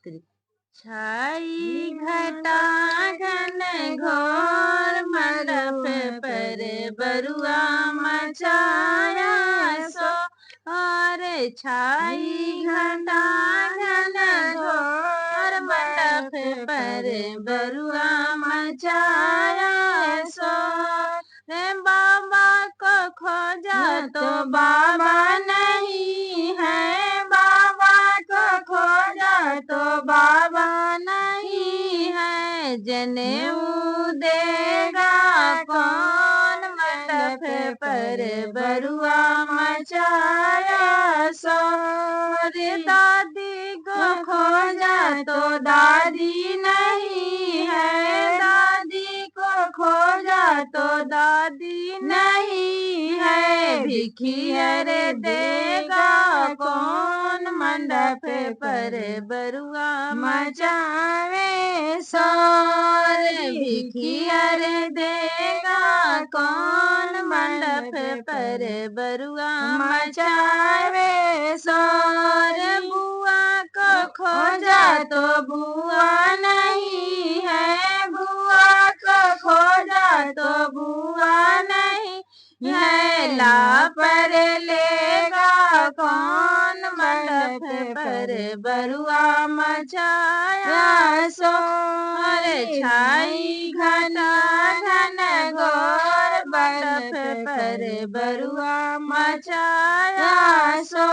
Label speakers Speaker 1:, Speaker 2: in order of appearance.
Speaker 1: छाई घटा घन घोर मंडप पर बरुआ मचाया सो। और छाई घटा घन घोर मंडप पर बरुआ मचाया सो। रे बाबा को खोजा तो बाबा नहीं है, बाबा को खोजा तो बाबा नहीं है। जनेऊ देगा कौन मंडप पर बरुआ मचाया सो। रे दादी को खोजा तो दादी नहीं है, दादी को खोजा तो दादी नहीं है। भिखियर देगा कौन मंडप पर बरुआ मचावे सो। भिखियर देगा कौन मंडप पर बरुआ मचावे सो। बुआ को खोजा तो बुआ नहीं है, बुआ को खोजा तो बुआ नहीं है। ला पर लेगा कौन मंडप पर बरुआ मचाया सो। छाई घना घन घोर मंडप पर बरुआ मचाया सो।